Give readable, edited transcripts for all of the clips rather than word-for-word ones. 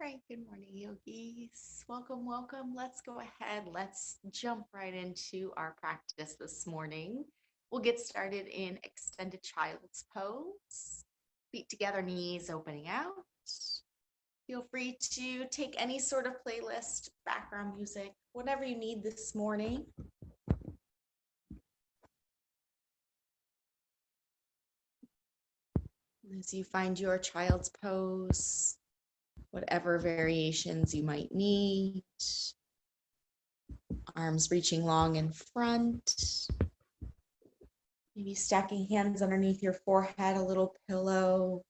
right, good morning, yogis. Welcome, welcome. Let's go ahead. Let's jump right into our practice this morning. We'll get started in extended child's pose. Feet together, knees opening out. Feel free to take any sort of playlist, background music, whatever you need this morning. As you find your child's pose, whatever variations you might need. Arms reaching long in front. Maybe stacking hands underneath your forehead, a little pillow.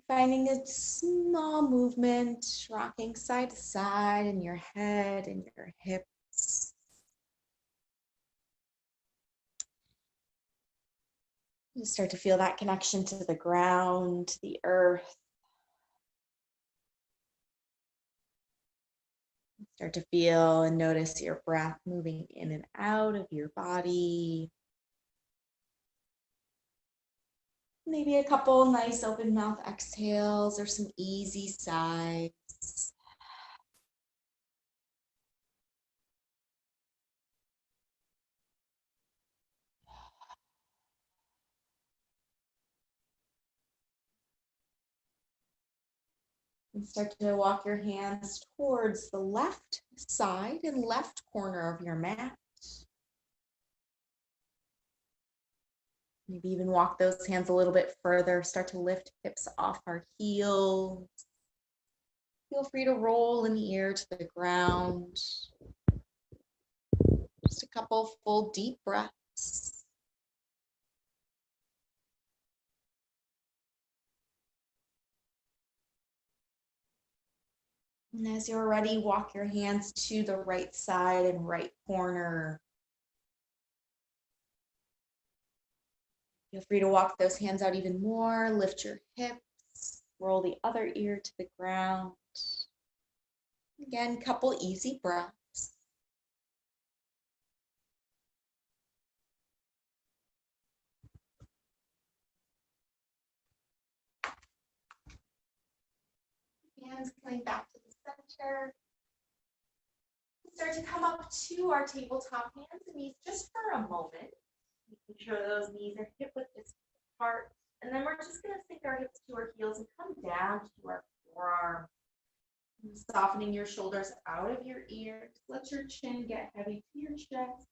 Finding a small movement, rocking side to side in your head and your hips. You start to feel that connection to the ground, the earth. Start to feel and notice your breath moving in and out of your body. Maybe a couple nice open mouth exhales or some easy sighs. And start to walk your hands towards the left side and left corner of your mat. Maybe even walk those hands a little bit further. Start to lift hips off our heels. Feel free to roll an ear to the ground. Just a couple full deep breaths. And as you're ready, walk your hands to the right side and right corner. Feel free to walk those hands out even more. Lift your hips. Roll the other ear to the ground. Again, couple easy breaths. Hands coming back to the center. Start to come up to our tabletop, hands and knees just for a moment. Making sure those knees are hip width apart. And then we're just going to sink our hips to our heels and come down to our forearm. Softening your shoulders out of your ears. Let your chin get heavy to your chest.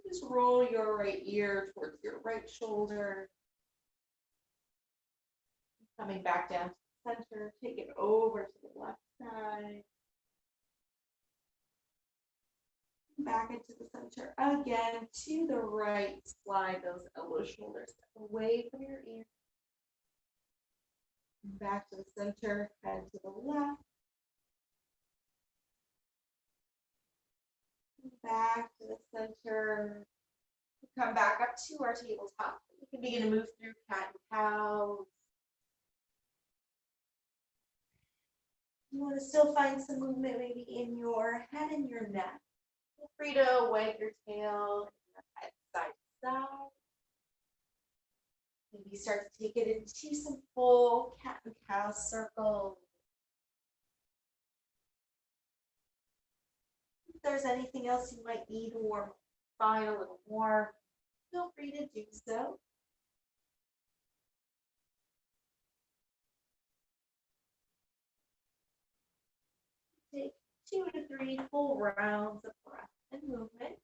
Just roll your right ear towards your right shoulder. Coming back down to the center. Take it over to the left side. Back into the center again, to the right. Slide those elbow shoulders away from your ear. Back to the center, head to the left. Back to the center. Come back up to our tabletop. You can begin to move through cat and cow. You want to still find some movement maybe in your head and your neck. Feel free to wag your tail and your head side to side. Maybe start to take it into some full cat and cow circles. If there's anything else you might need to warm up, find a little more, feel free to do so. Take 2 to 3 full rounds of breath and movement.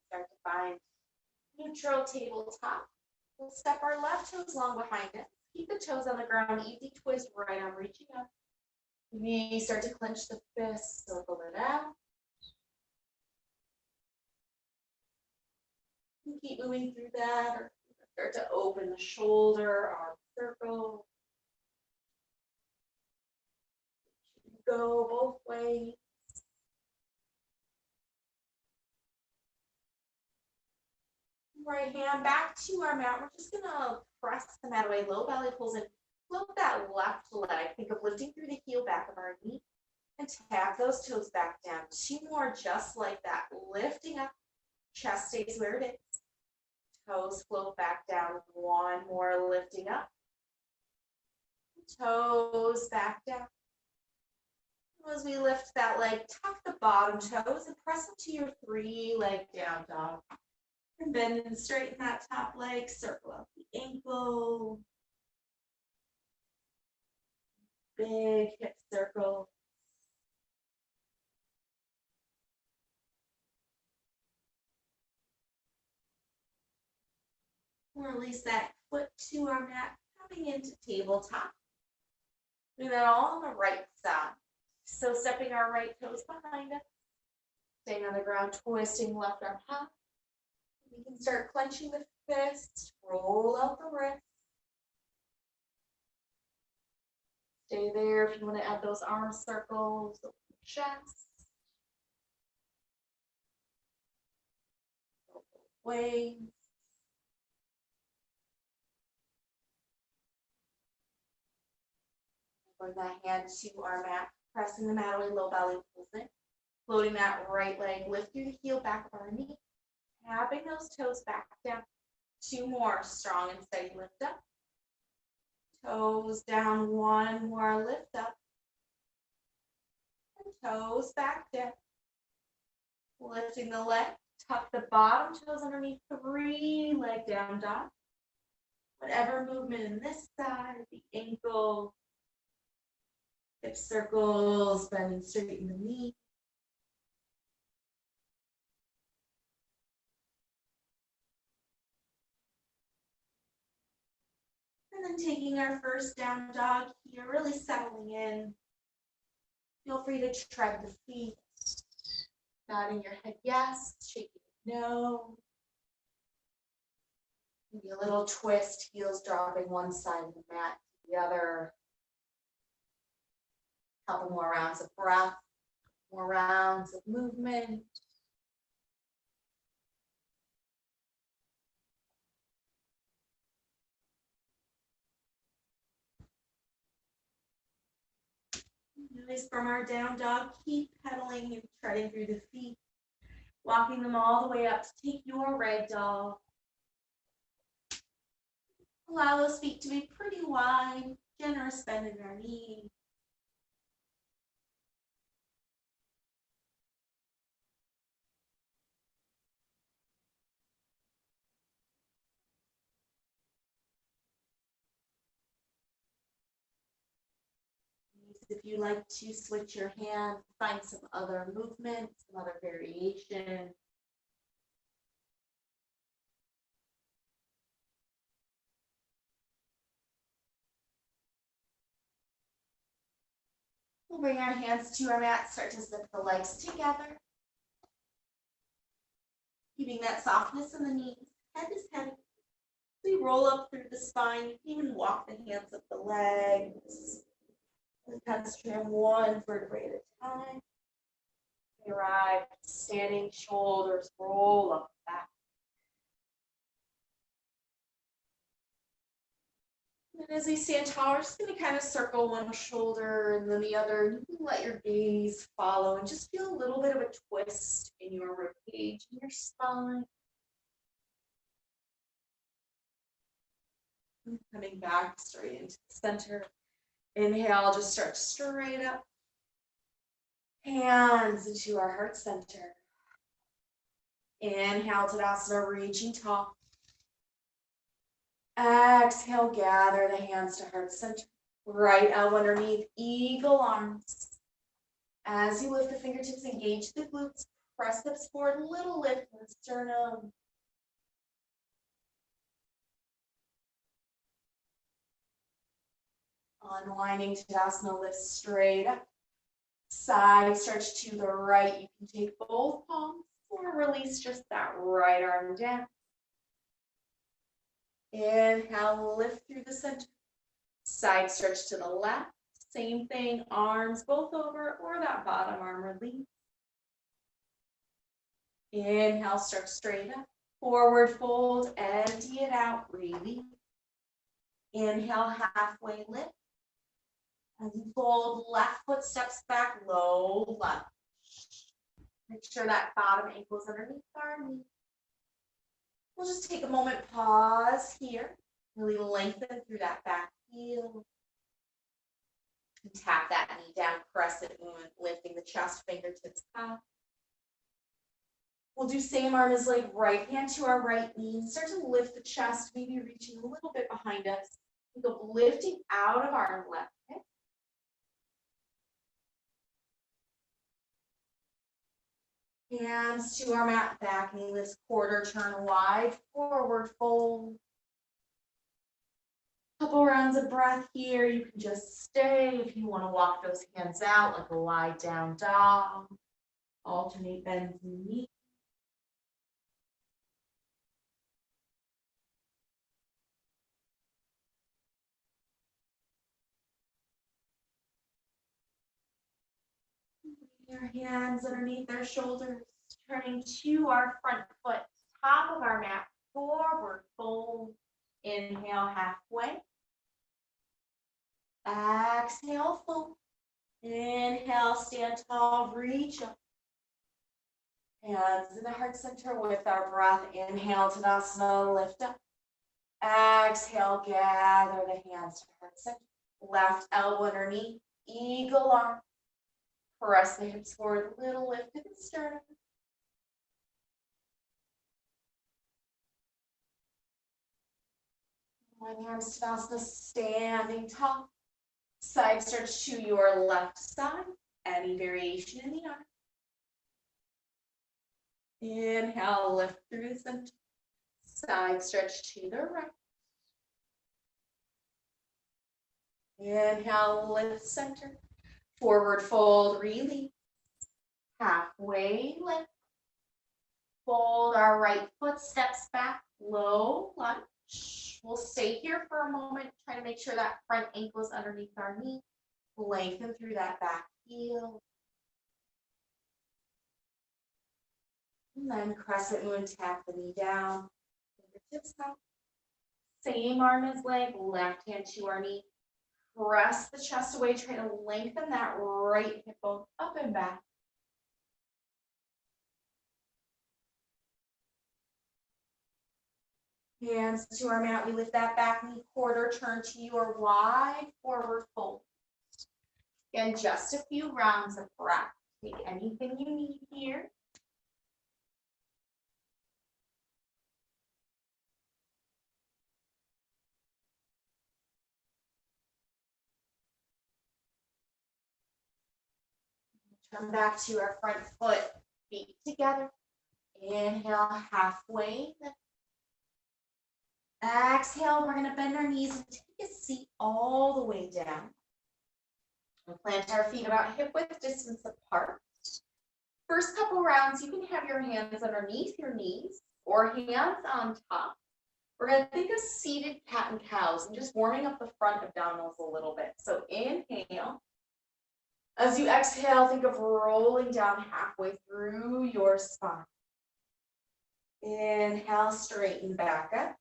Start to find neutral tabletop. We'll step our left toes long behind us. Keep the toes on the ground. Easy twist, right arm reaching up. Maybe start to clench the fist, circle it out. And keep moving through that, or start to open the shoulder, arm circle. Go both ways. Right hand back to our mat. We're just gonna press the mat away. Low belly pulls in. Float that left leg. Think of lifting through the heel back of our knee. And tap those toes back down. 2 more just like that. Lifting up. Chest stays where it is. Toes float back down. 1 more lifting up. Toes back down. As we lift that leg, tuck the bottom toes and press into your 3-leg down dog. And bend and straighten that top leg. Circle up the ankle. Big hip circle. Release that foot to our mat, coming into tabletop. Doing that all on the right side. So stepping our right toes behind us. Staying on the ground, twisting left arm high. We can start clenching the fist, roll out the wrist. Stay there if you want to add those arm circles, chest. Waves. Bring that hand to our mat, pressing the mat away, low belly pulls in. Floating that right leg, lift through the heel, back of our knee. Tapping those toes back down. 2 more, strong and steady lift up. Toes down, 1 more lift up. And toes back down. Lifting the leg, tuck the bottom toes underneath, 3-leg down dog. Whatever movement in this side, the ankle, hip circles, bend and straighten the knee. And then taking our first down dog here, really settling in. Feel free to tread the feet. Nodding your head yes, shaking no. Maybe a little twist, heels dropping one side of the mat to the other. Couple more rounds of breath, more rounds of movement. Nice from our down dog, keep pedaling and treading through the feet, walking them all the way up to take your rag doll. Allow those feet to be pretty wide, generous bend in our knees. If you like to switch your hand, find some other movement, some other variation. We'll bring our hands to our mat, start to zip the legs together. Keeping that softness in the knees, head is heavy. We roll up through the spine, you can even walk the hands up the legs. And concentrate on 1 vertebrae at a time. We arrive, standing shoulders, roll up back. And as we stand tall, we're just going to kind of circle one shoulder and then the other. You can let your gaze follow and just feel a little bit of a twist in your rib cage, in your spine. And coming back straight into the center. Inhale, just start straight up. Hands into our heart center. Inhale, Tadasana, reaching tall. Exhale, gather the hands to heart center. Right elbow underneath, eagle arms. As you lift the fingertips, engage the glutes. Press hips forward, little lift in the sternum. Unwinding Tadasana, lift straight up. Side stretch to the right. You can take both palms or release just that right arm down. Inhale, lift through the center. Side stretch to the left. Same thing, arms both over or that bottom arm release. Inhale, stretch straight up. Forward fold, empty it out, release. Inhale, halfway lift. As you fold, left foot steps back, low lunge. Make sure that bottom ankle is underneath our knee. We'll just take a moment, pause here. Really lengthen through that back heel. And tap that knee down, crescent movement, lifting the chest, fingertips up. We'll do same arm as leg, right hand to our right knee. Start to lift the chest, maybe reaching a little bit behind us. Think of lifting out of our left hip. Hands to our mat, back knee lifts, quarter turn wide, forward fold. Couple rounds of breath here. You can just stay if you want to walk those hands out like a lie down dog. Alternate bends in the knee. Your hands underneath our shoulders, turning to our front foot, top of our mat, forward fold. Inhale, halfway. Exhale, fold. Inhale, stand tall, reach up. Hands in the heart center with our breath. Inhale, Tadasana, lift up. Exhale, gather the hands to heart center. Left elbow underneath, eagle arm. Press the hips forward, little lift to the sternum. One hands to Tadasana, standing tall. Side stretch to your left side. Any variation in the arm. Inhale, lift through the center. Side stretch to the right. Inhale, lift center. Forward fold, release. Halfway lift. Fold our right foot, steps back, low lunge. We'll stay here for a moment, try to make sure that front ankle is underneath our knee. Lengthen through that back heel. And then crescent moon, tap the knee down. Fingertips out. Same arm as leg, left hand to our knee. Press the chest away, try to lengthen that right hip bone up and back. Hands to our mat, we lift that back knee, quarter turn to your wide forward fold. Again, just a few rounds of breath. Take anything you need here. Turn back to our front foot, feet together. Inhale, halfway. Exhale, we're going to bend our knees and take a seat all the way down. We'll plant our feet about hip width distance apart. First couple rounds, you can have your hands underneath your knees or hands on top. We're going to think of seated cat and cows and just warming up the front abdominals a little bit. So inhale. As you exhale, think of rolling down halfway through your spine. Inhale, straighten back up.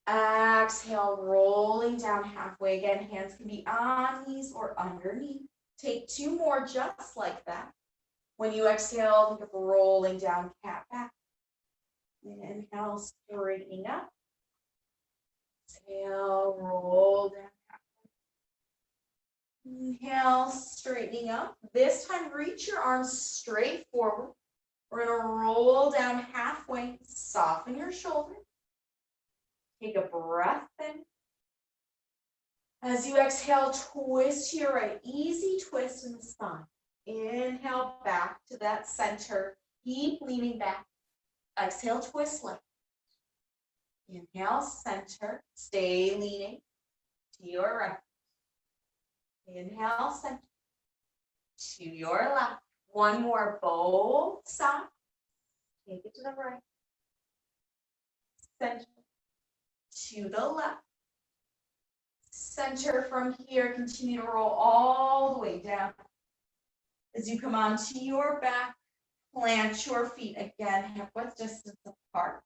Exhale, rolling down halfway. Again, hands can be on knees or underneath. Take two more just like that. When you exhale, think of rolling down, cat back. Inhale, straightening up. Exhale, roll down. Inhale, straightening up. This time, reach your arms straight forward. We're going to roll down halfway, soften your shoulders. Take a breath in. As you exhale, twist to your right. Easy twist in the spine. Inhale, back to that center. Keep leaning back. Exhale, twist left. Inhale, center. Stay leaning to your right. Inhale, center. To your left. One more, both sides. Take it to the right. Center. To the left. Center from here. Continue to roll all the way down. As you come onto your back, plant your feet again, hip width distance apart.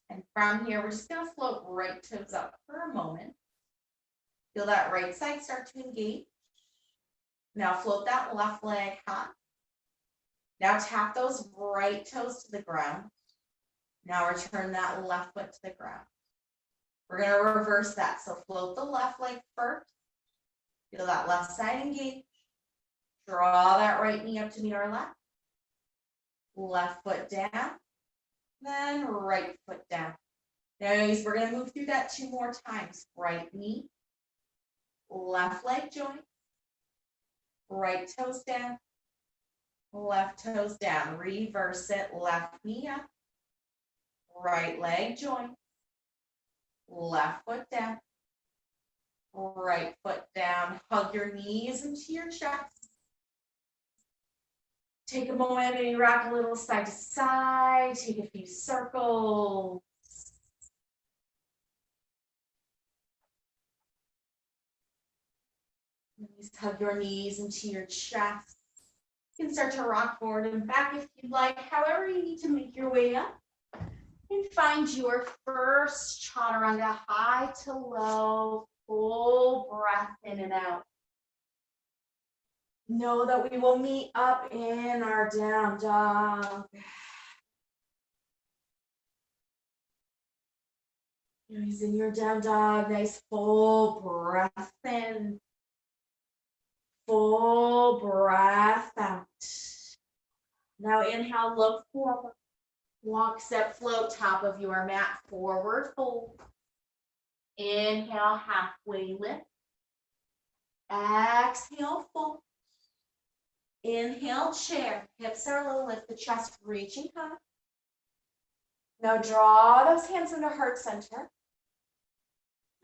And from here, we're just going to float right toes up for a moment. Feel that right side start to engage. Now float that left leg high. Now tap those right toes to the ground. Now return that left foot to the ground. We're going to reverse that. So float the left leg first. Feel that left side engage. Draw that right knee up to meet our left. Left foot down. Then right foot down. Now we're going to move through that 2 more times. Right knee. Left leg joint. Right toes down. Left toes down. Reverse it. Left knee up. Right leg joint. Left foot down. Right foot down. Hug your knees into your chest. Take a moment, maybe rock a little side to side. Take a few circles. Just hug your knees into your chest. You can start to rock forward and back if you'd like. However you need to make your way up. And find your first chaturanga, high to low, full breath in and out. Know that we will meet up in our down dog. Using your down dog, nice full breath in, full breath out. Now inhale, look forward. Walk, step, float, top of your mat, forward fold. Inhale, halfway lift. Exhale, fold. Inhale, chair. Hips are low, lift the chest, reaching high. Now draw those hands into heart center.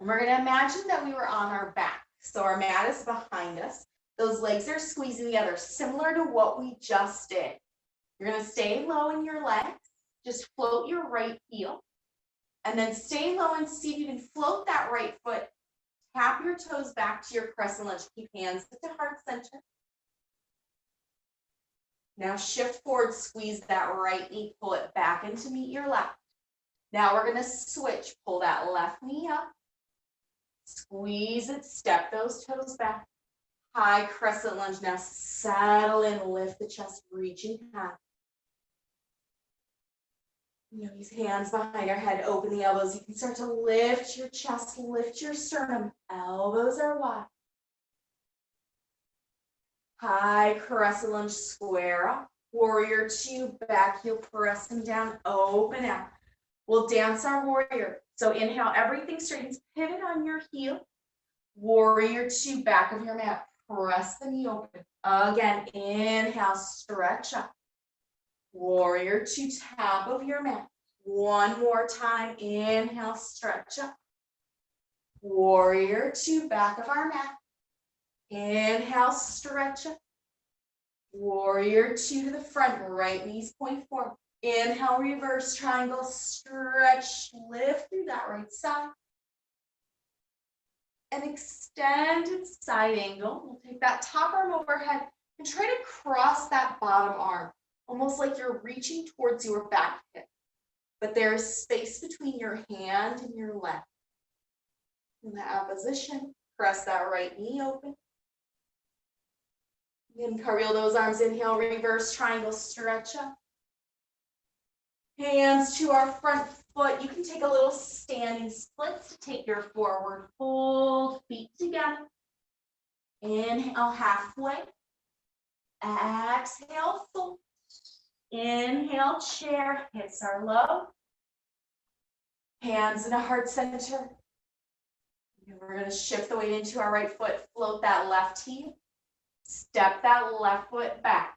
And we're going to imagine that we were on our back. So our mat is behind us. Those legs are squeezing together, similar to what we just did. You're going to stay low in your legs. Just float your right heel. And then stay low and see if you can float that right foot. Tap your toes back to your crescent lunge. Keep hands at the heart center. Now shift forward, squeeze that right knee, pull it back in to meet your left. Now we're going to switch. Pull that left knee up. Squeeze it, step those toes back. High crescent lunge. Now settle in, lift the chest, reaching high. These hands behind our head, open the elbows. You can start to lift your chest, lift your sternum. Elbows are wide. High crescent lunge, square up. Warrior 2, back heel pressing down, open out. We'll dance our warrior. So inhale, everything straightens, pivot on your heel. Warrior 2, back of your mat, press the knee open. Again, inhale, stretch up. Warrior 2, top of your mat. One more time, inhale, stretch up. Warrior 2, back of our mat. Inhale, stretch up. Warrior 2 to the front, right knees point forward. Inhale, reverse triangle, stretch, lift through that right side. And extended side angle. We'll take that top arm overhead and try to cross that bottom arm, almost like you're reaching towards your back hip. But there is space between your hand and your leg. In that position, press that right knee open. Again, cartwheel those arms, inhale, reverse triangle, stretch up. Hands to our front foot. You can take a little standing splits to take your forward fold, feet together. Inhale, halfway. Exhale, fold. Inhale, chair, hips are low. Hands in a heart center. And we're going to shift the weight into our right foot, float that left heel. Step that left foot back.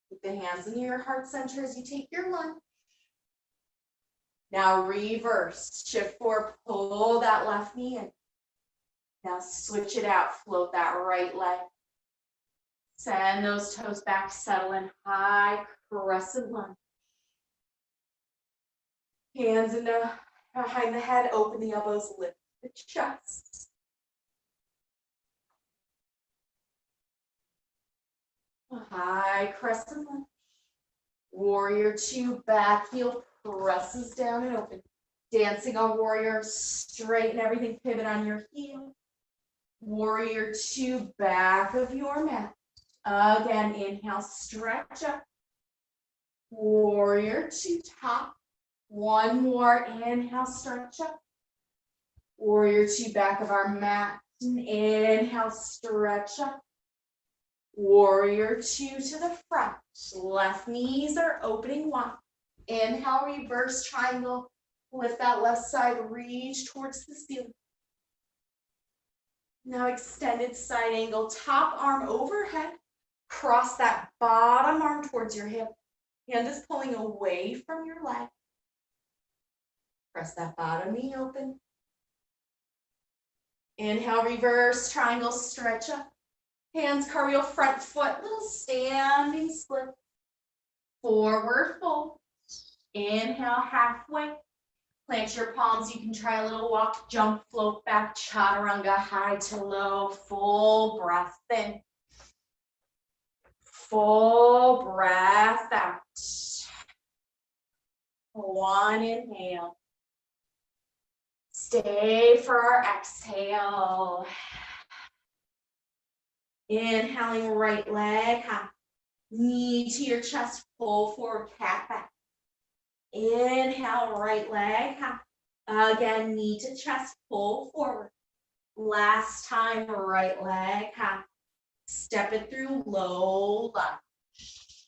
Keep the hands in your heart center as you take your lunge. Now reverse, shift forward, pull that left knee in. Now switch it out, float that right leg. Send those toes back, settle in, high crescent lunge. Hands behind the head, open the elbows, lift the chest. High crescent lunge. Warrior 2, back heel presses down and open. Dancing a warrior, straighten everything, pivot on your heel. Warrior 2, back of your mat. Again, inhale, stretch up. Warrior 2, top. One more, inhale, stretch up. Warrior 2, back of our mat. Inhale, stretch up. Warrior 2 to the front. Left knees are opening wide. Inhale, reverse triangle. Lift that left side, reach towards the ceiling. Now extended side angle, top arm overhead. Cross that bottom arm towards your hip. Hand is pulling away from your leg. Press that bottom knee open. Inhale, reverse triangle, stretch up. Hands cartwheel, front foot, little standing split. Forward fold. Inhale, halfway. Plant your palms. You can try a little walk, jump, float back, chaturanga, high to low, full breath in. Full breath out. One inhale. Stay for our exhale. Inhaling right leg, half. Knee to your chest, pull forward, cat back. Inhale, right leg, half. Again, knee to chest, pull forward. Last time, right leg, half. Step it through, low lunge.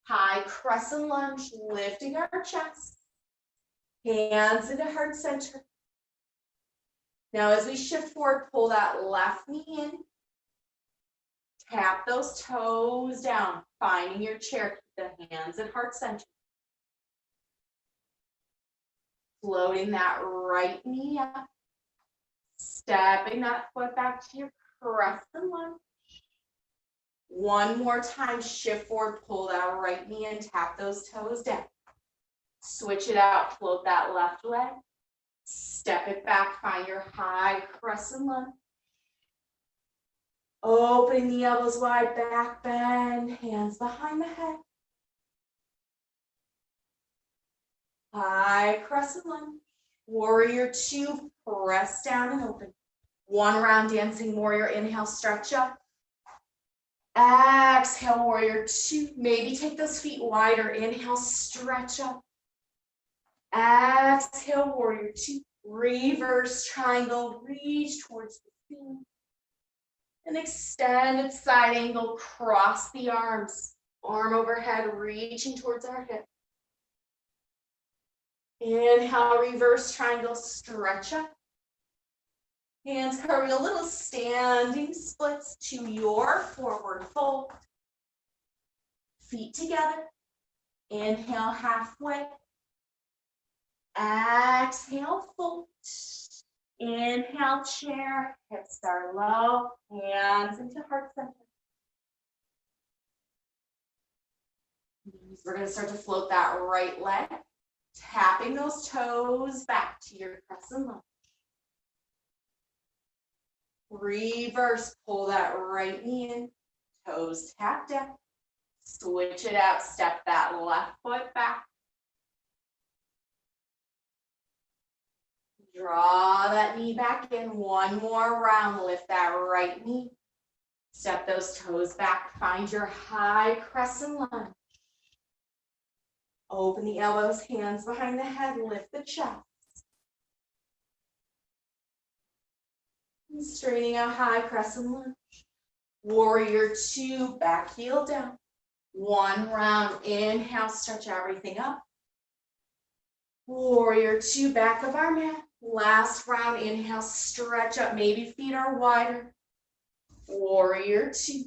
High crescent lunge, lifting our chest. Hands into heart center. Now as we shift forward, pull that left knee in. Tap those toes down, finding your chair. Keep the hands at heart center. Floating that right knee up. Stepping that foot back to your crescent lunge. One more time, shift forward, pull that right knee in, tap those toes down. Switch it out, float that left leg. Step it back, find your high crescent lunge. Opening the elbows wide, back bend, hands behind the head. High crescent lunge. Warrior 2, press down and open. One round dancing warrior, inhale, stretch up. Exhale, warrior 2. Maybe take those feet wider. Inhale, stretch up. Exhale, warrior 2. Reverse triangle, reach towards the ceiling. An extended side angle, cross the arms. Arm overhead, reaching towards our hip. Inhale, reverse triangle, stretch up. Hands cartwheel, little standing splits to your forward fold. Feet together. Inhale, halfway. Exhale, fold. Inhale, chair. Hips are low. Hands into heart center. We're going to start to float that right leg. Tapping those toes back to your crescent lunge. Reverse, pull that right knee in, toes tap down. Switch it out, step that left foot back. Draw that knee back in, one more round, lift that right knee. Step those toes back, find your high crescent lunge. Open the elbows, hands behind the head, lift the chest. And straightening out high crescent lunge. Warrior 2, back heel down. One round, inhale, stretch everything up. Warrior 2, back of our mat. Last round, inhale, stretch up, maybe feet are wider. Warrior 2.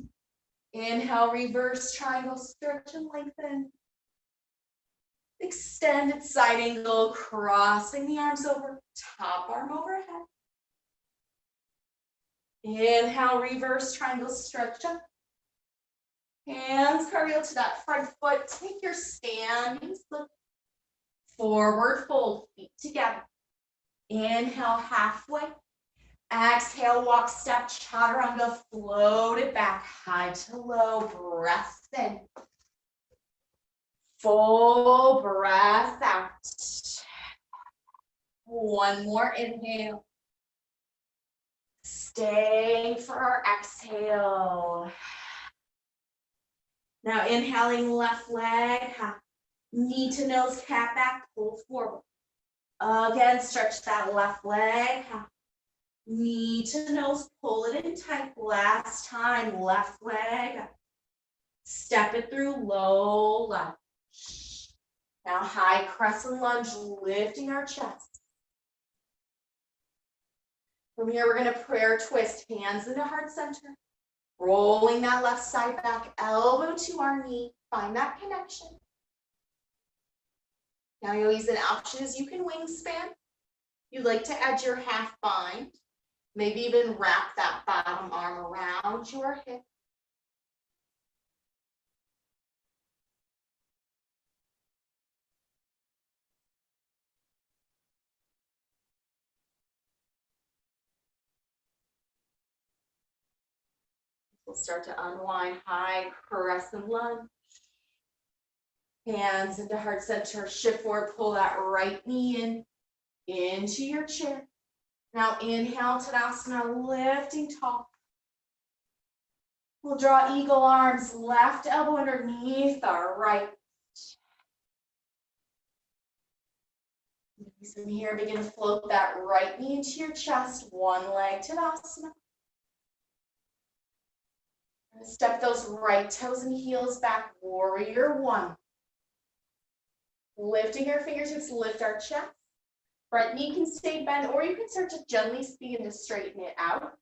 Inhale, reverse triangle, stretch and lengthen. Extended side angle, crossing the arms over, top arm overhead. Inhale, reverse triangle, stretch up. Hands cartwheel to that front foot. Take your standing split. Forward fold, feet together. Inhale, halfway. Exhale, walk, step, chaturanga, float it back, high to low, breath in. Full breath out. One more inhale. Stay for our exhale. Now inhaling left leg, knee to nose, cat back, pull forward. Again, stretch that left leg. Knee to nose, pull it in tight. Last time, left leg. Step it through, low lunge. Now high crescent lunge, lifting our chest. From here, we're gonna prayer twist, hands into heart center. Rolling that left side back, elbow to our knee. Find that connection. Now you'll use an option is you can wingspan. You'd like to add your half bind. Maybe even wrap that bottom arm around your hip. We'll start to unwind high crescent lunge. Hands into heart center, shift forward, pull that right knee in, into your chair. Now inhale, Tadasana, lifting tall. We'll draw eagle arms, left elbow underneath our right. From here, begin to float that right knee into your chest, one leg Tadasana. Step those right toes and heels back, warrior one. Lifting your fingertips, lift our chest. Front knee can stay bent, or you can start to gently begin to straighten it out.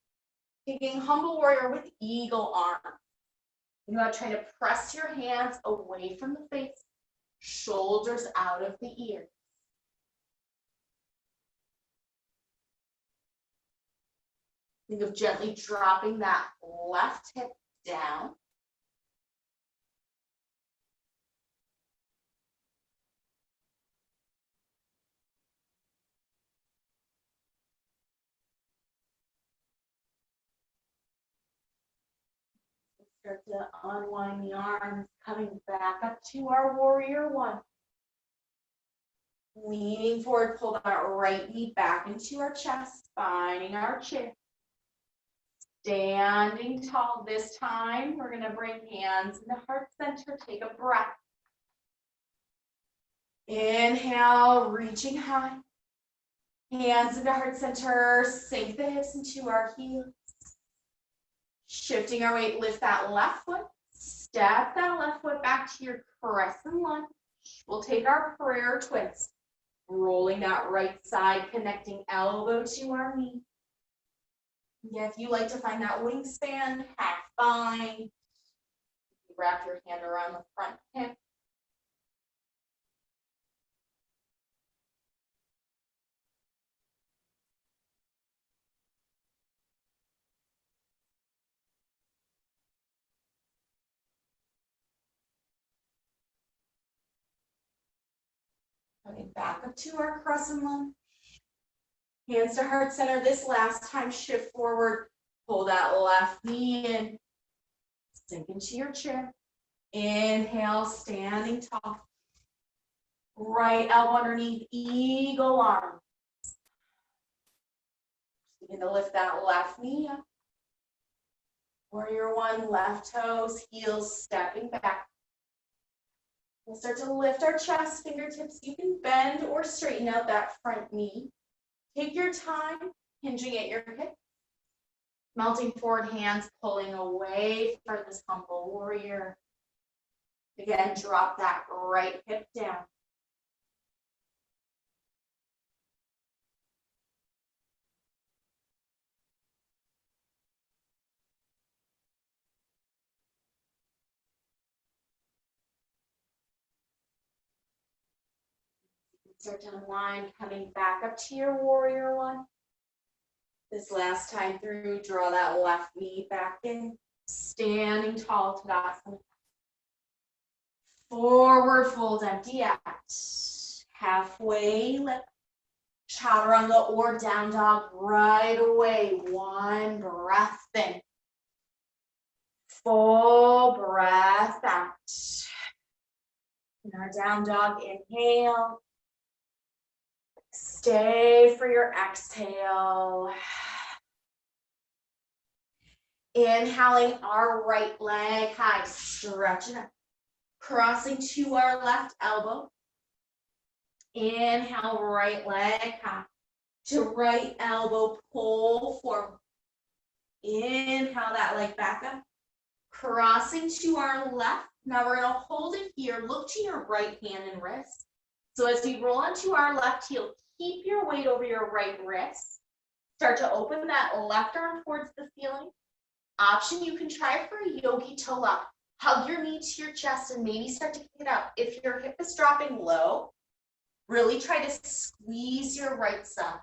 Taking humble warrior with eagle arm. You want to try to press your hands away from the face, shoulders out of the ears. Think of gently dropping that left hip down. Start to unwind the arms, coming back up to our warrior one. Leaning forward, pull that right knee back into our chest, finding our chin. Standing tall. This time, we're gonna bring hands into heart center, take a breath. Inhale, reaching high. Hands into heart center, sink the hips into our heels. Shifting our weight, lift that left foot. Step that left foot back to your crescent lunge. We'll take our prayer twist. Rolling that right side, connecting elbow to our knee. Yeah, if you like to find that wingspan, half bind. Wrap your hand around the front hip. Coming back up to our crescent lunge. Hands to heart center. This last time, shift forward. Pull that left knee in. Sink into your chair. Inhale, standing tall. Right elbow underneath, eagle arm. Begin to lift that left knee up. Warrior one, left toes, heels stepping back. We'll start to lift our chest, fingertips. You can bend or straighten out that front knee. Take your time, hinging at your hip. Melting forward, hands pulling away for this humble warrior. Again, drop that right hip down. Start to unwind, coming back up to your warrior one. This last time through, draw that left knee back in, standing tall, Tadasana. Forward fold, empty out. Halfway lift. Chaturanga or down dog right away. One breath in. Full breath out. In our down dog, inhale. stay for your exhale. Inhaling our right leg high, stretch it up. Crossing to our left elbow. Inhale, right leg high. To right elbow, pull forward. Inhale that leg back up. Crossing to our left. Now we're going to hold it here. Look to your right hand and wrist. So as we roll onto our left heel, keep your weight over your right wrist. Start to open that left arm towards the ceiling. Option you can try for a yogi toe up. Hug your knee to your chest and maybe start to kick it up. If your hip is dropping low, really try to squeeze your right side.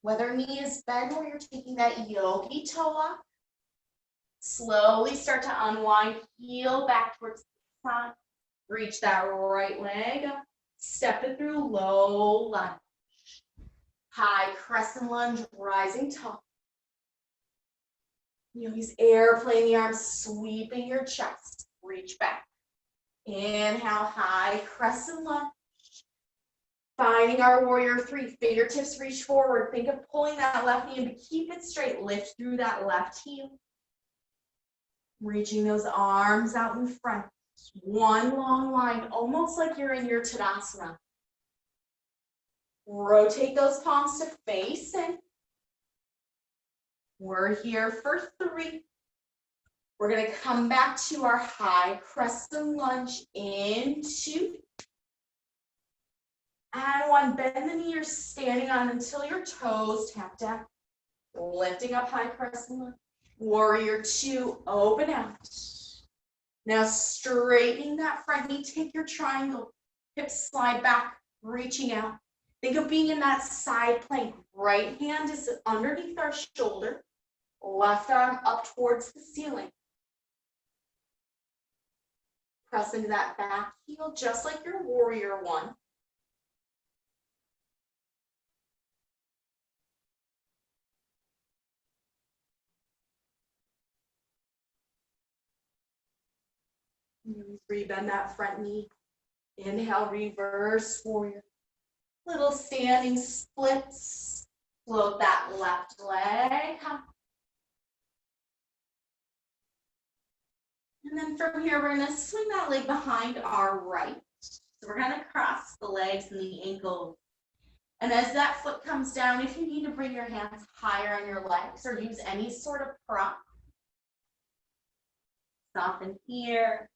Whether knee is bent or you're taking that yogi toe up, slowly start to unwind, heel back towards the side. Reach that right leg up, step it through, low lunge. High crescent lunge, rising tall. Use airplane the arms, sweeping your chest. Reach back. Inhale, high crescent lunge. Finding our warrior three, fingertips reach forward. Think of pulling that left knee in, but keep it straight. Lift through that left heel. Reaching those arms out in front. One long line, almost like you're in your Tadasana. Rotate those palms to face in. We're here for 3. We're going to come back to our high crescent lunge in 2. And 1, bend the knee you're standing on until your toes tap down. Lifting up high crescent lunge. Warrior 2, open out. Now straightening that front knee, take your triangle. Hips slide back, reaching out. Think of being in that side plank. Right hand is underneath our shoulder. Left arm up towards the ceiling. Press into that back heel just like your warrior 1. Rebend that front knee. Inhale, reverse warrior. Little standing splits. Float that left leg up. And then from here, we're going to swing that leg behind our right. So we're going to cross the legs and the ankles. And as that foot comes down, if you need to bring your hands higher on your legs or use any sort of prop, soften here.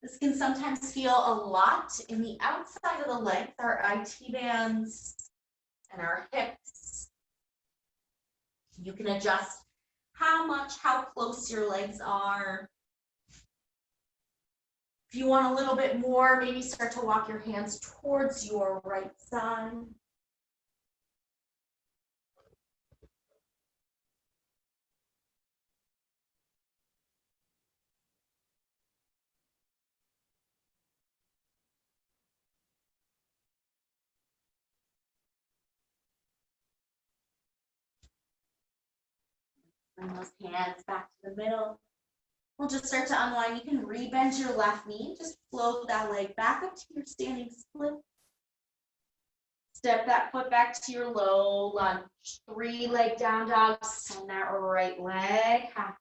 This can sometimes feel a lot in the outside of the legs, our IT bands and our hips. You can adjust how close your legs are. If you want a little bit more, maybe start to walk your hands towards your right side. Bring those hands back to the middle. We'll just start to unwind. You can rebend your left knee. Just float that leg back up to your standing split. Step that foot back to your low lunge. 3-leg down dog. Send that right leg high.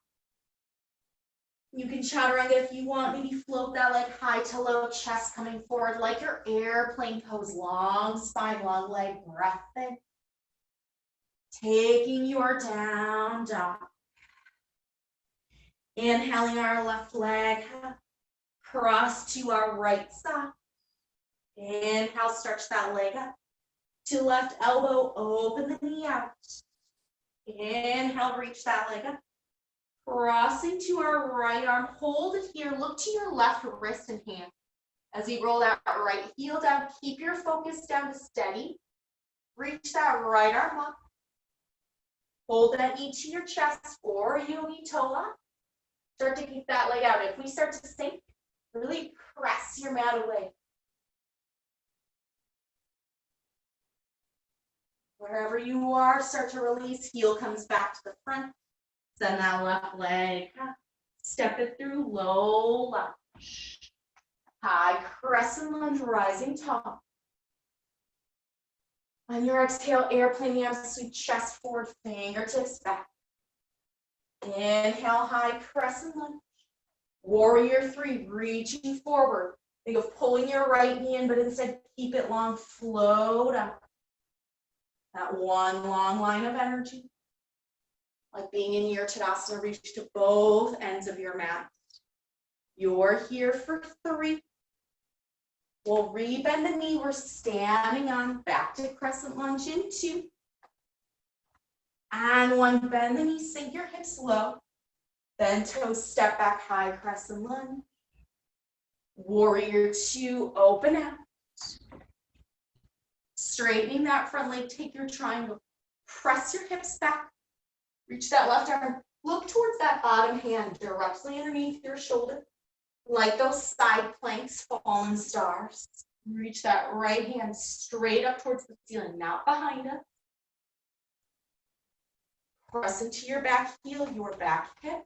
You can chaturanga if you want. Maybe float that leg high to low, chest coming forward like your airplane pose. Long spine, long leg, breath in. Taking your down dog. Inhaling our left leg, cross to our right side. Inhale, stretch that leg up. To left elbow, open the knee out. Inhale, reach that leg up. Crossing to our right arm, hold it here. Look to your left wrist and hand. As we roll that right heel down, keep your focus down to steady. Reach that right arm up. Hold that knee to your chest or yogi toe up. Start to keep that leg out. If we start to sink, really press your mat away. Wherever you are, start to release. Heel comes back to the front. Send that left leg up. Step it through, low lunge. High crescent lunge, rising tall. On your exhale, airplane hands, sweep chest forward, fingertips back. Inhale, high crescent lunge. Warrior 3, reaching forward. Think of pulling your right knee in, but instead keep it long, float up. That one long line of energy. Like being in your Tadasana, reach to both ends of your mat. You're here for 3. We'll rebend the knee, we're standing on, back to crescent lunge in 2. And 1, bend the knee, sink your hips low. Then toes step back, high crescent lunge. Warrior 2, open out. Straightening that front leg, take your triangle. Press your hips back. Reach that left arm. Look towards that bottom hand directly underneath your shoulder. Like those side planks, fallen stars. Reach that right hand straight up towards the ceiling, not behind us. Press into your back heel, your back hip.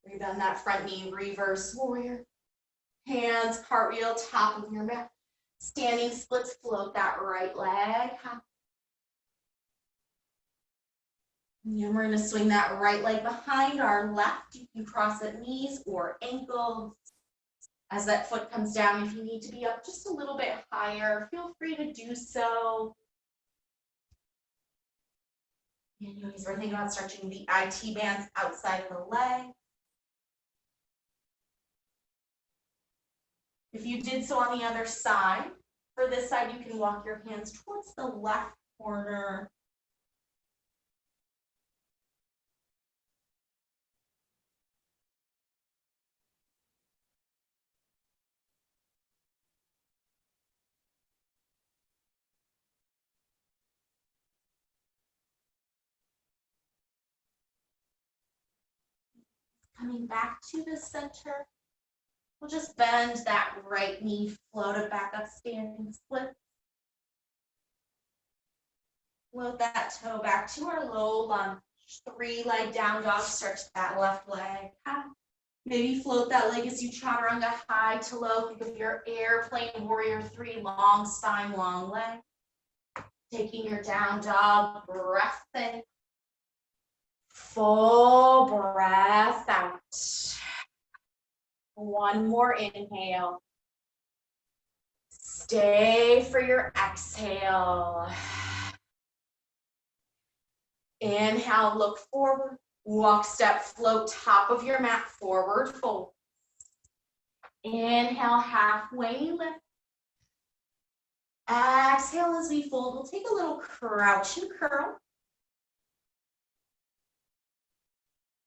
Breathe on that front knee, reverse warrior. Hands, cartwheel, top of your mat. Standing splits, float that right leg high. And we're going to swing that right leg behind our left. You can cross at knees or ankles. As that foot comes down, if you need to be up just a little bit higher, feel free to do so. And we're thinking about stretching the IT bands outside of the leg. If you did so on the other side, for this side, you can walk your hands towards the left corner. Coming back to the center, we'll just bend that right knee, float it back up, standing split. Float that toe back to our low lunge. 3 leg down dog, stretch that left leg out. Maybe float that leg as you chaturanga high to low. Think of your airplane warrior 3, long spine, long leg. Taking your down dog, breath in. Full breath out. 1 more inhale. Stay for your exhale. Inhale, look forward. Walk, step, float, top of your mat, forward fold. Inhale, halfway lift. Exhale as we fold. We'll take a little crouch and curl.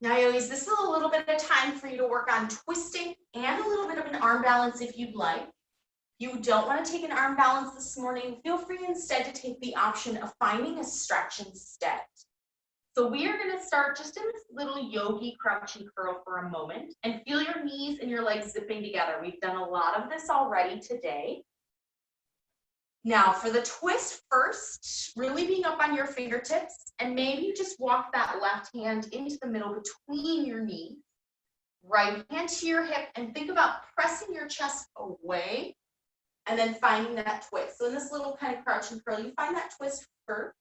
Now, yogis, this is a little bit of time for you to work on twisting and a little bit of an arm balance if you'd like. If you don't want to take an arm balance this morning, feel free instead to take the option of finding a stretch instead. So we are going to start just in this little yogi crouch and curl for a moment and feel your knees and your legs zipping together. We've done a lot of this already today. Now for the twist first, really being up on your fingertips, and maybe you just walk that left hand into the middle between your knees, right hand to your hip, and think about pressing your chest away and then finding that twist. So in this little kind of crouch and curl, you find that twist first.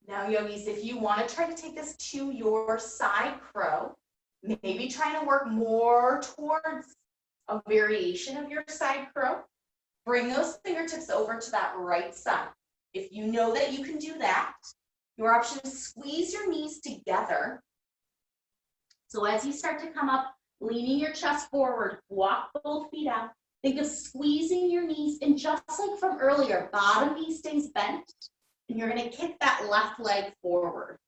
Now, yogis, if you want to try to take this to your side crow, maybe trying to work more towards a variation of your side crow, bring those fingertips over to that right side. If you know that you can do that, your option is squeeze your knees together. So as you start to come up, leaning your chest forward, walk both feet out. Think of squeezing your knees, and just like from earlier, bottom knee stays bent. And you're going to kick that left leg forward,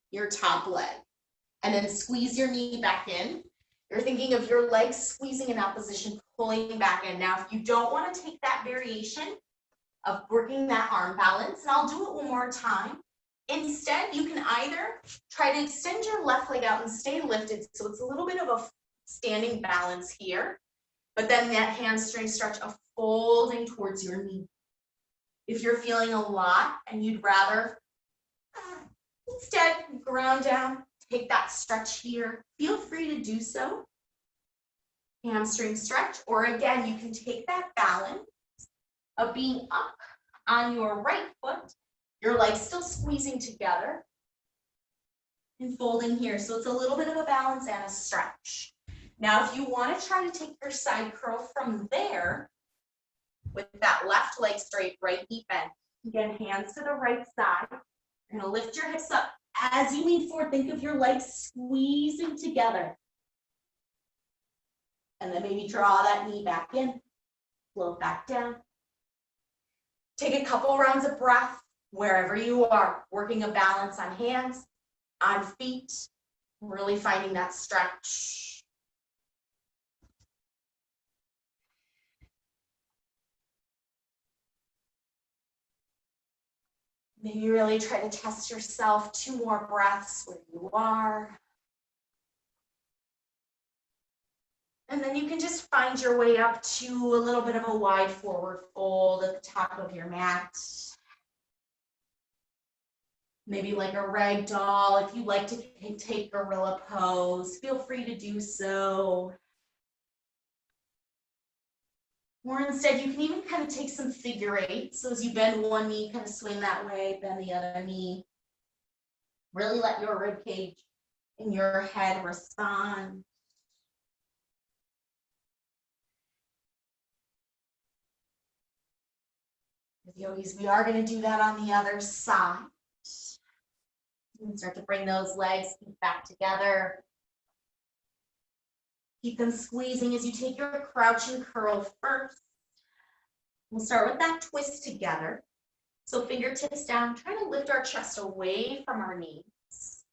your top leg, and then squeeze your knee back in. You're thinking of your legs squeezing in opposition, pulling back in. Now, if you don't want to take that variation of working that arm balance, and I'll do it one more time, instead, you can either try to extend your left leg out and stay lifted, so it's a little bit of a standing balance here, but then that hamstring stretch of folding towards your knee. If you're feeling a lot and you'd rather Instead, ground down, take that stretch here. Feel free to do so. Hamstring stretch, or again, you can take that balance of being up on your right foot, your legs still squeezing together, and folding here. So it's a little bit of a balance and a stretch. Now, if you want to try to take your side curl from there, with that left leg straight, right knee bent. Again, hands to the right side. You're going to lift your hips up. As you lean forward, think of your legs squeezing together. And then maybe draw that knee back in, float back down. Take a couple rounds of breath wherever you are, working a balance on hands, on feet, really finding that stretch. Maybe really try to test yourself. 2 more breaths where you are. And then you can just find your way up to a little bit of a wide forward fold at the top of your mat. Maybe like a rag doll. If you like to take gorilla pose, feel free to do so. Or instead, you can even kind of take some figure eights. So as you bend one knee, kind of swing that way, bend the other knee. Really let your rib cage and your head respond. As yogis, we are going to do that on the other side. You can start to bring those legs back together. Keep them squeezing as you take your crouch and curl first. We'll start with that twist together. So fingertips down, trying to lift our chest away from our knees.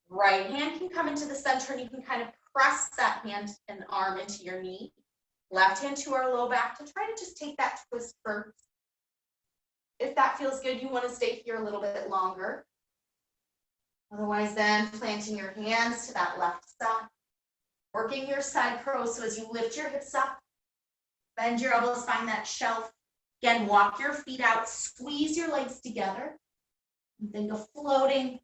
Right hand can come into the center and you can kind of press that hand and arm into your knee. Left hand to our low back to try to just take that twist first. If that feels good, you want to stay here a little bit longer. Otherwise, then planting your hands to that left side. Working your side curl, so as you lift your hips up, bend your elbows, find that shelf. Again, walk your feet out, squeeze your legs together. And think of floating.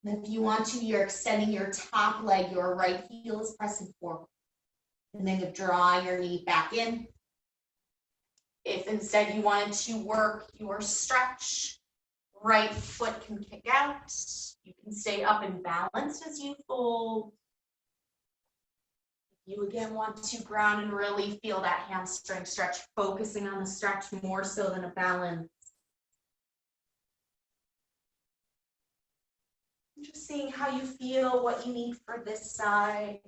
And if you want to, you're extending your top leg, your right heel is pressing forward. And think of drawing your knee back in. If instead you wanted to work your stretch, right foot can kick out. You can stay up and balanced as you fold. You again want to ground and really feel that hamstring stretch, focusing on the stretch more so than a balance. Just seeing how you feel, what you need for this side.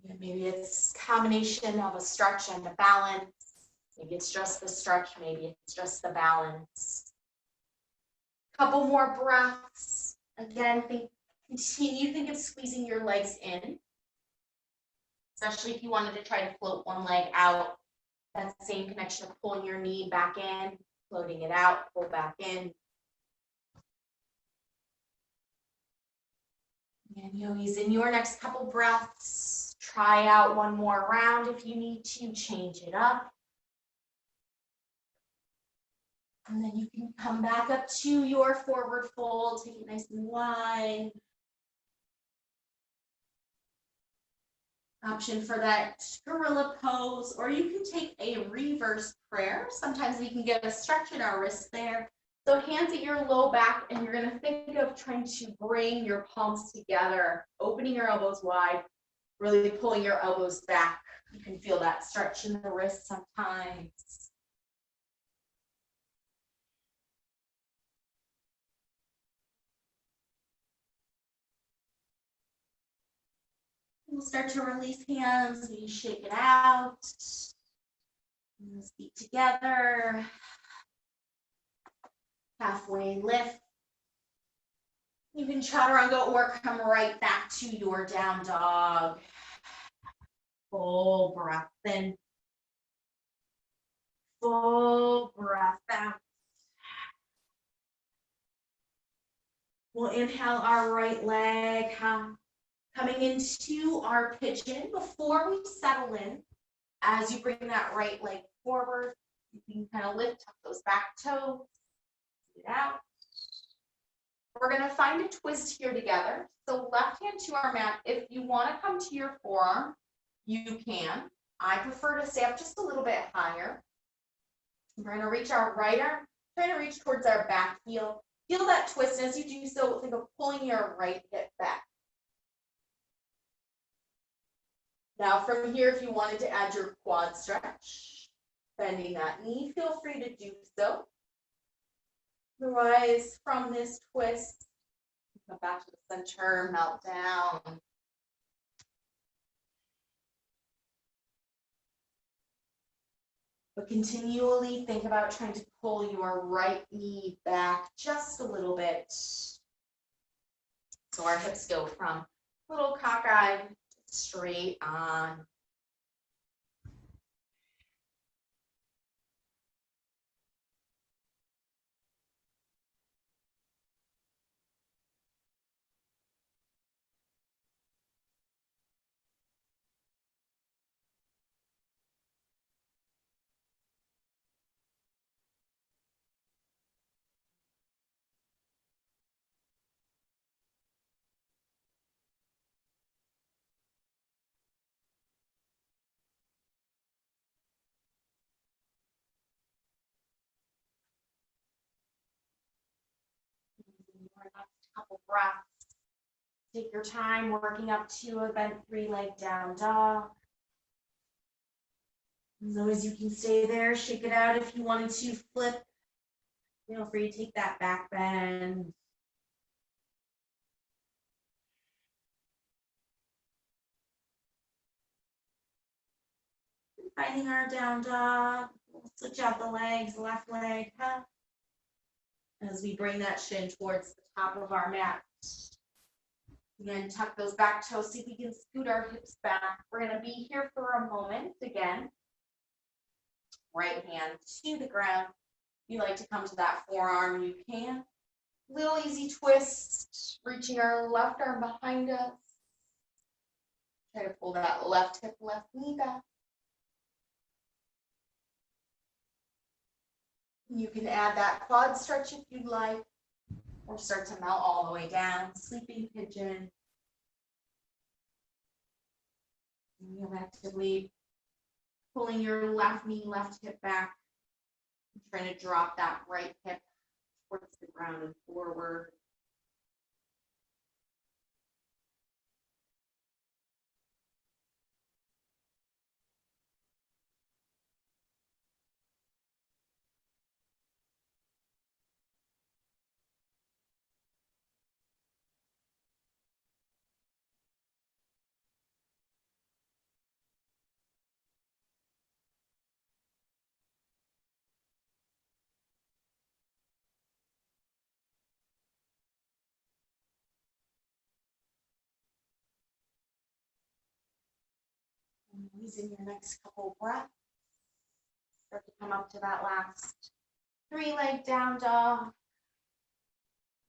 Yeah, maybe it's a combination of a stretch and a balance. Maybe it's just the stretch, maybe it's just the balance. Couple more breaths. Again, think of squeezing your legs in, especially if you wanted to try to float one leg out. That same connection of pulling your knee back in, floating it out, pull back in. And yogis, in your next couple breaths, try out one more round if you need to, change it up. And then you can come back up to your forward fold, take it nice and wide. Option for that gorilla pose, or you can take a reverse prayer. Sometimes we can get a stretch in our wrist there. So hands at your low back, and you're going to think of trying to bring your palms together, opening your elbows wide, really pulling your elbows back. You can feel that stretch in the wrist sometimes. We'll start to release hands. We shake it out. Feet together. Halfway lift. You can chaturanga or come right back to your down dog. Full breath in. Full breath out. We'll inhale our right leg, coming into our pigeon. Before we settle in, as you bring that right leg forward, you can kind of lift up those back toes. Breathe it out. We're going to find a twist here together. So left hand to our mat. If you want to come to your forearm, you can. I prefer to stay up just a little bit higher. We're going to reach our right arm, trying to reach towards our back heel. Feel that twist. As you do so, think of pulling your right hip back. Now from here, if you wanted to add your quad stretch, bending that knee, feel free to do so. Otherwise, from this twist, come back to the center, melt down. But continually think about trying to pull your right knee back just a little bit. So our hips go from a little cockeyed straight on. Next couple breaths. Take your time working up to a bent three-leg down dog. As long as you can stay there, shake it out. If you wanted to flip, feel free to take that back bend. Finding our down dog. We'll switch out the legs, left leg up. As we bring that shin towards the top of our mat. Again, tuck those back toes. See if we can scoot our hips back. We're going to be here for a moment again. Right hand to the ground. If you like to come to that forearm, you can. Little easy twist, reaching our left arm behind us. Try to pull that left hip, left knee back. You can add that quad stretch if you'd like, or start to melt all the way down, sleeping pigeon. And you're actively pulling your left knee, left hip back, trying to drop that right hip towards the ground and forward. And using your next couple breaths, start to come up to that last three-leg down dog.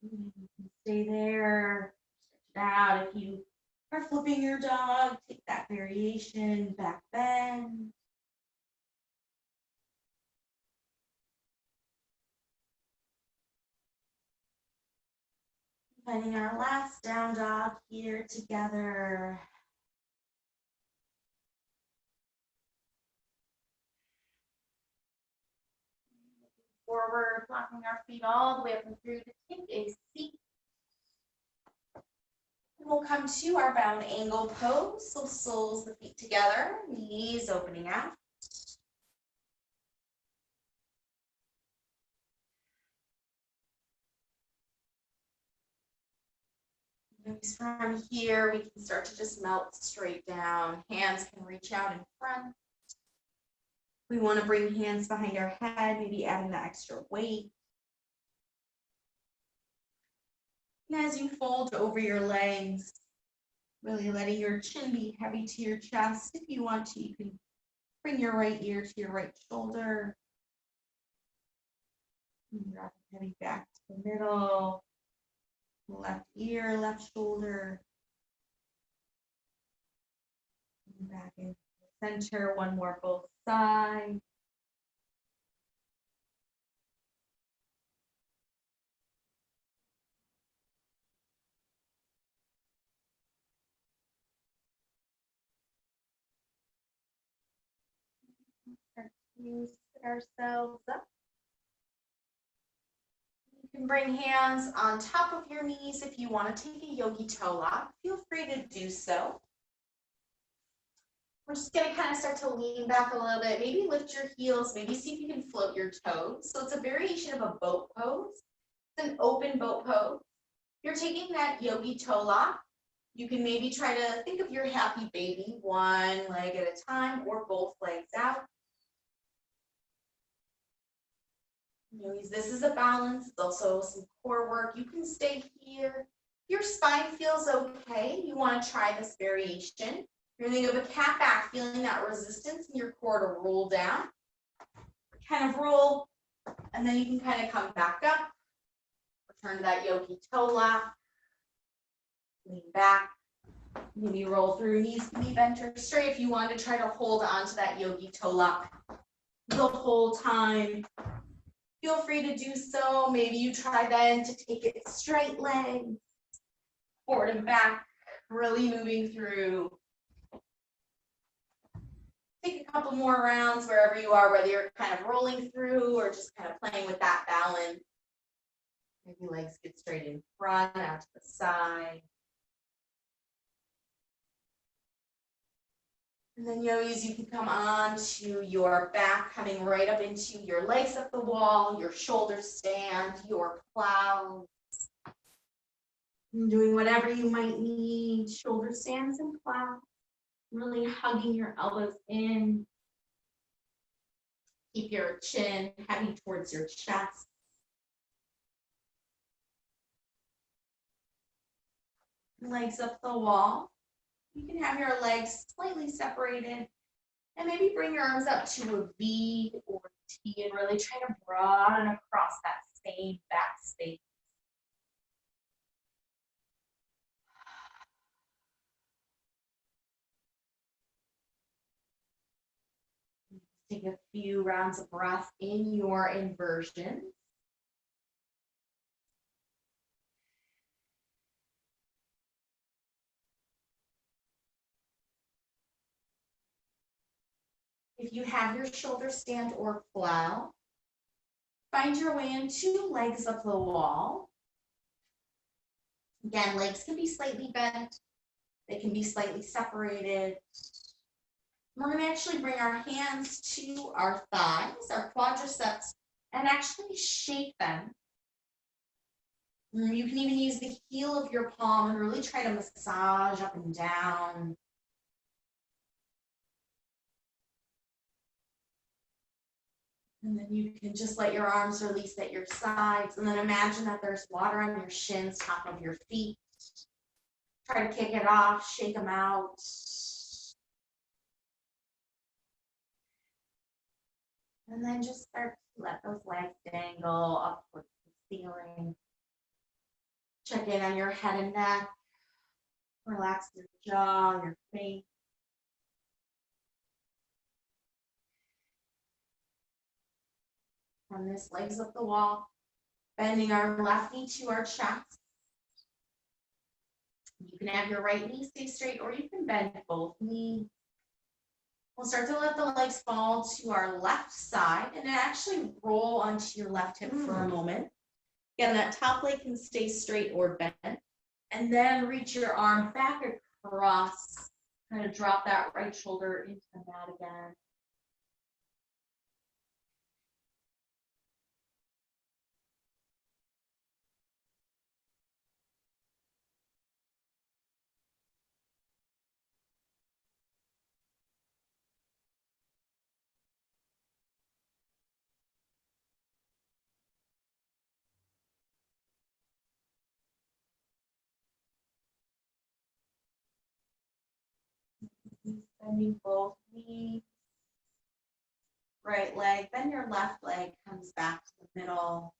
You can stay there, stretch it out. If you are flipping your dog, take that variation, back bend. Finding our last down dog here together. Forward, locking our feet all the way up and through to take a seat. And we'll come to our bound angle pose. So soles the feet together, knees opening out. From here, we can start to just melt straight down. Hands can reach out in front. We want to bring hands behind our head, maybe adding that extra weight. And as you fold over your legs, really letting your chin be heavy to your chest. If you want to, you can bring your right ear to your right shoulder. Drop it heavy back to the middle. Left ear, left shoulder. Back into the center, one more both sides. Start to sit ourselves up. You can bring hands on top of your knees if you want to take a yogi toe lock. Feel free to do so. We're just going to kind of start to lean back a little bit. Maybe lift your heels. Maybe see if you can float your toes. So it's a variation of a boat pose. It's an open boat pose. You're taking that yogi toe lock. You can maybe try to think of your happy baby, one leg at a time or both legs out. Yogis, this is a balance. It's also some core work. You can stay here. If your spine feels okay, you want to try this variation. You're going to think of a cat back, feeling that resistance in your core to roll down. Kind of roll, and then you can kind of come back up. Return to that yogi toe lock. Lean back. Maybe roll through, knees can be bent or straight if you want to try to hold on to that yogi toe lock the whole time. Feel free to do so. Maybe you try then to take it straight legs, forward and back, really moving through. Take a couple more rounds wherever you are, whether you're kind of rolling through or just kind of playing with that balance. Maybe legs get straight in front, out to the side. And then yogis, you can come on to your back, coming right up into your legs up the wall, your shoulders stand, your plows. And doing whatever you might need, shoulder stands and plows. Really hugging your elbows in. Keep your chin heavy towards your chest. Legs up the wall. You can have your legs slightly separated and maybe bring your arms up to a V or T and really try to broaden across that same back space. Take a few rounds of breath in your inversion. If you have your shoulder stand or plow, find your way into legs up the wall. Again, legs can be slightly bent. They can be slightly separated. We're going to actually bring our hands to our thighs, our quadriceps, and actually shake them. You can even use the heel of your palm and really try to massage up and down. And then you can just let your arms release at your sides. And then imagine that there's water on your shins, top of your feet. Try to kick it off, shake them out. And then just start to let those legs dangle up towards the ceiling. Check in on your head and neck. Relax your jaw, your face. From this, legs up the wall, bending our left knee to our chest. You can have your right knee stay straight, or you can bend both knees. We'll start to let the legs fall to our left side and actually roll onto your left hip for a moment. Again, that top leg can stay straight or bent. And then reach your arm back across. Kind of drop that right shoulder into the mat again. Bending both knees. Right leg, then your left leg comes back to the middle.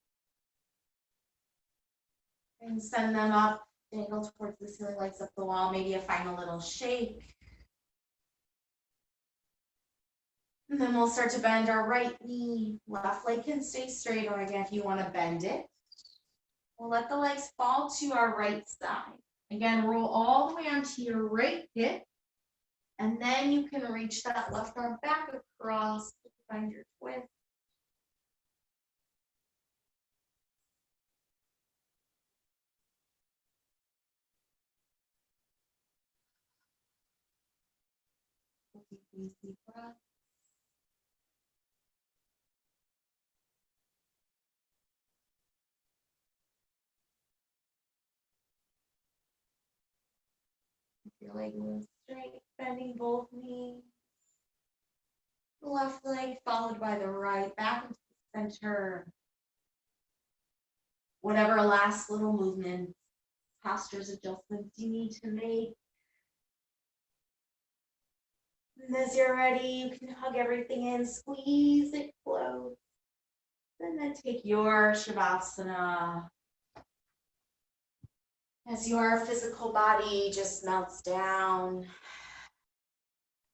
And send them up, dangle towards the ceiling, legs up the wall, maybe a final little shake. And then we'll start to bend our right knee. Left leg can stay straight, or again, if you want to bend it. We'll let the legs fall to our right side. Again, roll all the way onto your right hip. And then you can reach that left arm back across, find your twist. Deep breath. If your leg moves straight, bending both knees. The left leg followed by the right, back into the center. Whatever last little movement, postures, adjustments you need to make. And as you're ready, you can hug everything in, squeeze it close. And then take your Shavasana. As your physical body just melts down.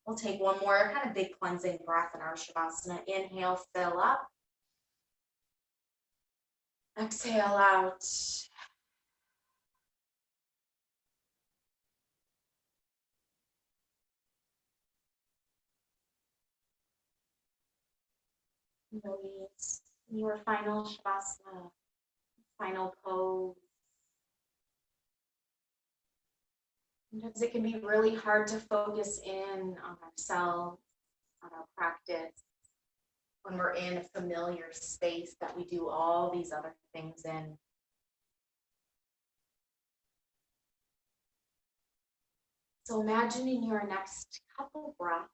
We'll take one more kind of big cleansing breath in our Shavasana. Inhale, fill up. Exhale out. Release your final Shavasana, final pose. Sometimes it can be really hard to focus in on ourselves, on our practice, when we're in a familiar space that we do all these other things in. So imagine in your next couple breaths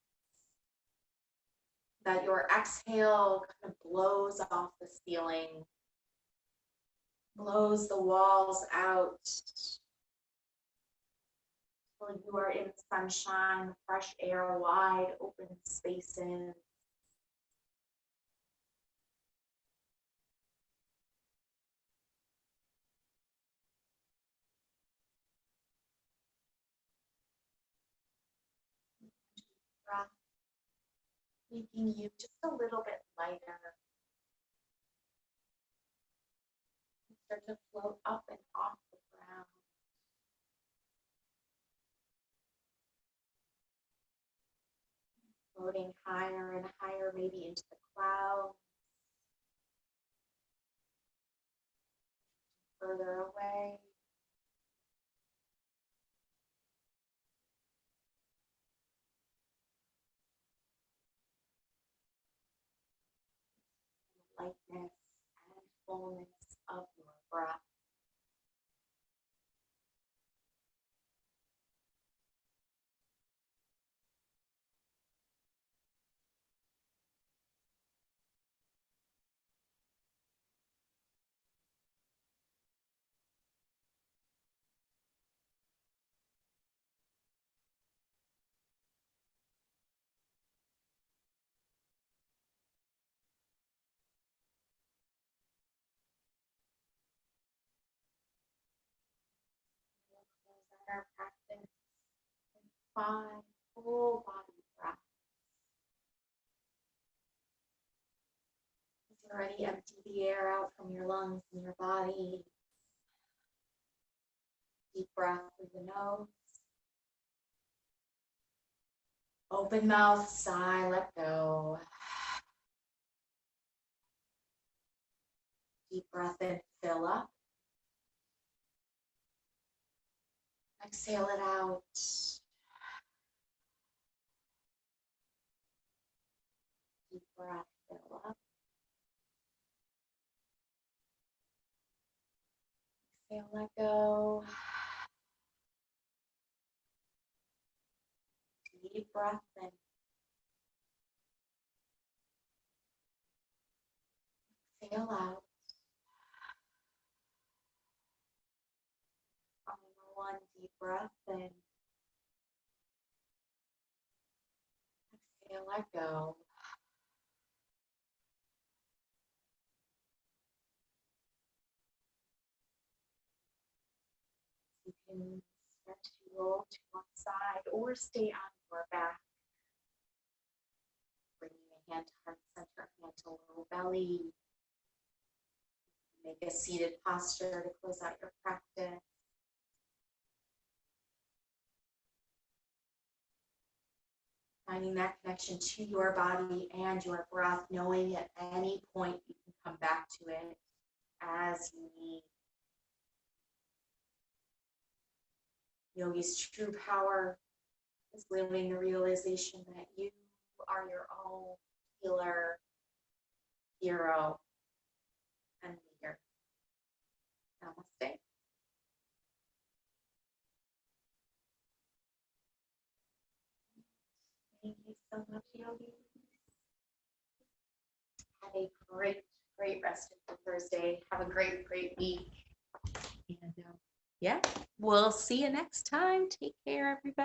that your exhale kind of blows off the ceiling, blows the walls out. So you are in sunshine, fresh air, wide open spaces. Breath, making you just a little bit lighter. Start to float up and off the ground. Floating higher and higher, maybe into the clouds. Further away. Lightness and fullness of your breath. Our practice in 5 full body breaths. As you already empty the air out from your lungs and your body. Deep breath through the nose. Open mouth, sigh, let go. Deep breath in, fill up. Exhale it out. Deep breath, fill up. Exhale, let go. Deep breath in. Exhale out. Final one, deep breath in. Exhale, let go. You can start to roll to one side or stay on your back. Bringing a hand to heart center, hand to low belly. Make a seated posture to close out your practice. Finding that connection to your body and your breath, knowing at any point you can come back to it as you need. Yogi's true power is living the realization that you are your own healer, hero, and leader. Namaste. Thank you so much, Yogi. Have a great, great rest of the Thursday. Have a great, great week. And yeah, we'll see you next time. Take care, everybody.